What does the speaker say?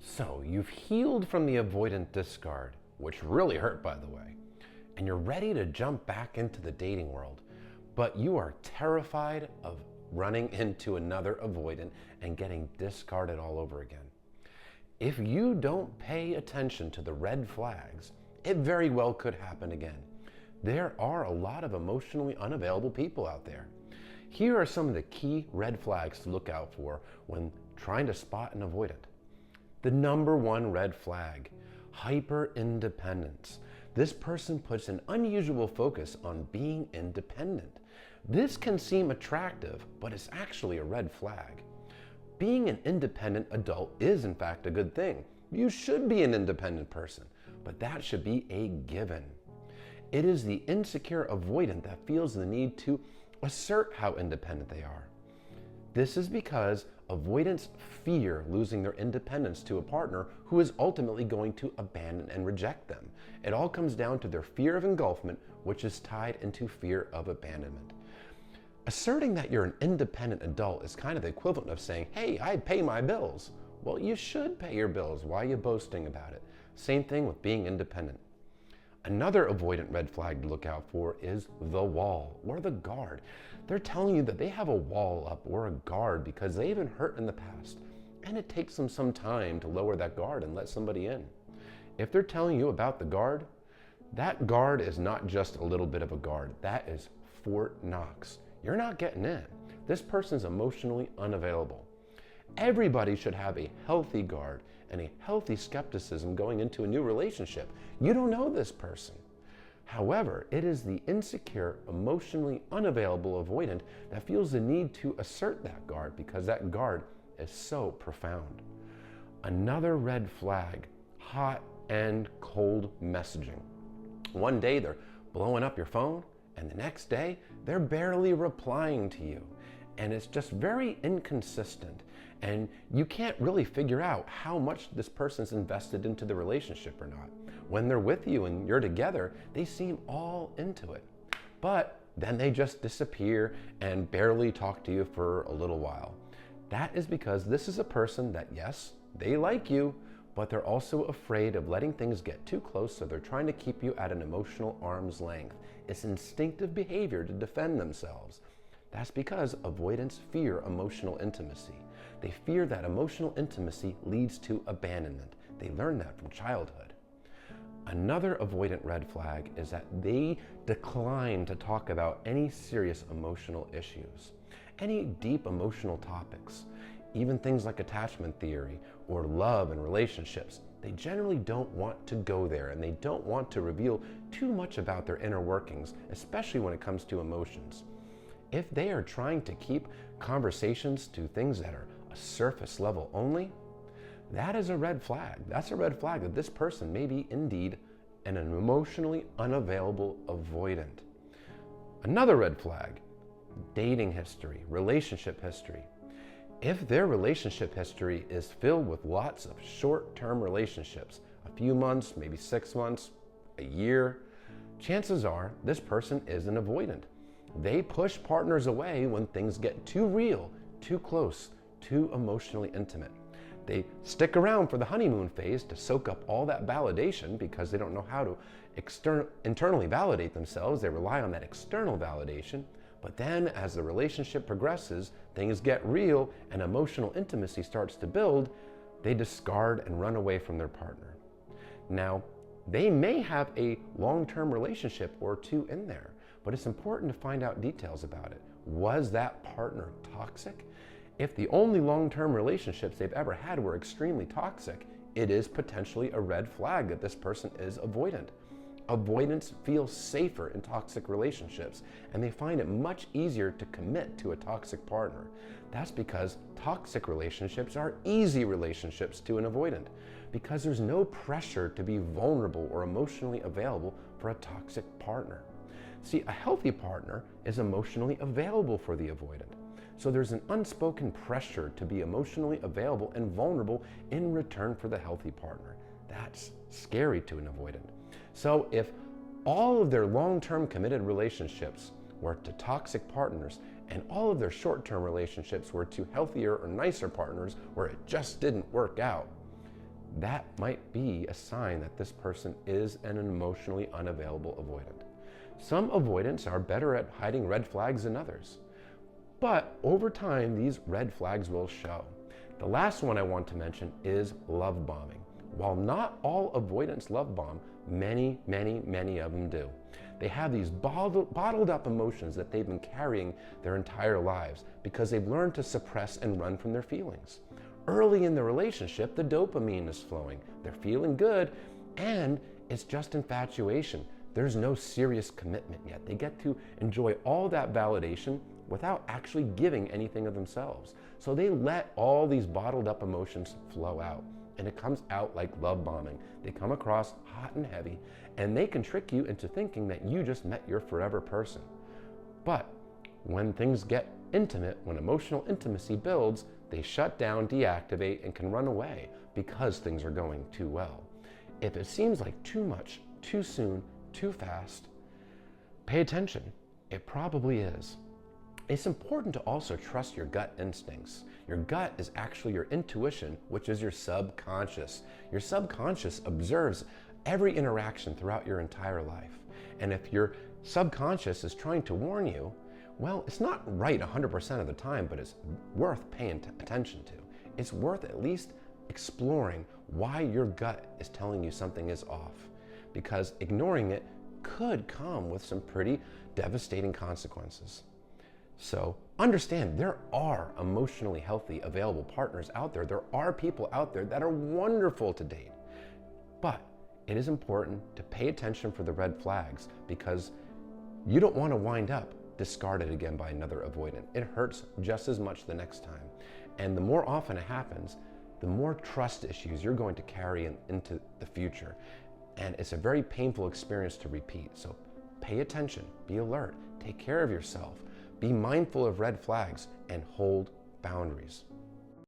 So you've healed from the avoidant discard, which really hurt, by the way, and you're ready to jump back into the dating world, but you are terrified of running into another avoidant and getting discarded all over again. If you don't pay attention to the red flags, it very well could happen again. There are a lot of emotionally unavailable people out there. Here are some of the key red flags to look out for when trying to spot an avoidant. The number one red flag, hyper independence. This person puts an unusual focus on being independent. This can seem attractive, but it's actually a red flag. Being an independent adult is in fact a good thing. You should be an independent person, but that should be a given. It is the insecure avoidant that feels the need to assert how independent they are. This is because avoidants fear losing their independence to a partner who is ultimately going to abandon and reject them. It all comes down to their fear of engulfment, which is tied into fear of abandonment. Asserting that you're an independent adult is kind of the equivalent of saying, hey, I pay my bills. Well, you should pay your bills. Why are you boasting about it? Same thing with being independent. Another avoidant red flag to look out for is the wall or the guard. They're telling you that they have a wall up or a guard because they've been hurt in the past, and it takes them some time to lower that guard and let somebody in. If they're telling you about the guard, that guard is not just a little bit of a guard. That is Fort Knox. You're not getting in. This person's emotionally unavailable. Everybody should have a healthy guard and a healthy skepticism going into a new relationship. You don't know this person. However, it is the insecure, emotionally unavailable avoidant that feels the need to assert that guard because that guard is so profound. Another red flag, hot and cold messaging. One day they're blowing up your phone, and the next day they're barely replying to you. And it's just very inconsistent. And you can't really figure out how much this person's invested into the relationship or not. When they're with you and you're together, they seem all into it. But then they just disappear and barely talk to you for a little while. That is because this is a person that, yes, they like you, but they're also afraid of letting things get too close, so they're trying to keep you at an emotional arm's length. It's instinctive behavior to defend themselves. That's because avoidants fear emotional intimacy. They fear that emotional intimacy leads to abandonment. They learn that from childhood. Another avoidant red flag is that they decline to talk about any serious emotional issues, any deep emotional topics, even things like attachment theory or love and relationships. They generally don't want to go there, and they don't want to reveal too much about their inner workings, especially when it comes to emotions. If they are trying to keep conversations to things that are a surface level only, that is a red flag. That's a red flag that this person may be indeed an emotionally unavailable avoidant. Another red flag, dating history, relationship history. If their relationship history is filled with lots of short-term relationships, a few months, maybe 6 months, a year, chances are this person is an avoidant. They push partners away when things get too real, too close, too emotionally intimate. They stick around for the honeymoon phase to soak up all that validation because they don't know how to internally validate themselves. They rely on that external validation. But then as the relationship progresses, things get real and emotional intimacy starts to build, they discard and run away from their partner. Now, they may have a long-term relationship or two in there, but it's important to find out details about it. Was that partner toxic? If the only long-term relationships they've ever had were extremely toxic, it is potentially a red flag that this person is avoidant. Avoidants feel safer in toxic relationships, and they find it much easier to commit to a toxic partner. That's because toxic relationships are easy relationships to an avoidant, because there's no pressure to be vulnerable or emotionally available for a toxic partner. See, a healthy partner is emotionally available for the avoidant. So there's an unspoken pressure to be emotionally available and vulnerable in return for the healthy partner. That's scary to an avoidant. So if all of their long-term committed relationships were to toxic partners and all of their short-term relationships were to healthier or nicer partners where it just didn't work out, that might be a sign that this person is an emotionally unavailable avoidant. Some avoidants are better at hiding red flags than others, but over time, these red flags will show. The last one I want to mention is love bombing. While not all avoidants love bomb, many of them do. They have these bottled up emotions that they've been carrying their entire lives because they've learned to suppress and run from their feelings. Early in the relationship, the dopamine is flowing. They're feeling good, and it's just infatuation. There's no serious commitment yet. They get to enjoy all that validation without actually giving anything of themselves. So they let all these bottled up emotions flow out, and it comes out like love bombing. They come across hot and heavy, and they can trick you into thinking that you just met your forever person. But when things get intimate, when emotional intimacy builds, they shut down, deactivate, and can run away because things are going too well. If it seems like too much, too soon, too fast, pay attention. It probably is. It's important to also trust your gut instincts. Your gut is actually your intuition, which is your subconscious. Your subconscious observes every interaction throughout your entire life. And if your subconscious is trying to warn you, well, it's not right 100% of the time, but it's worth paying attention to. It's worth at least exploring why your gut is telling you something is off, because ignoring it could come with some pretty devastating consequences. So understand there are emotionally healthy, available partners out there. There are people out there that are wonderful to date. But it is important to pay attention for the red flags because you don't want to wind up discarded again by another avoidant. It hurts just as much the next time. And the more often it happens, the more trust issues you're going to carry into the future. And it's a very painful experience to repeat. So pay attention, be alert, take care of yourself. Be mindful of red flags and hold boundaries.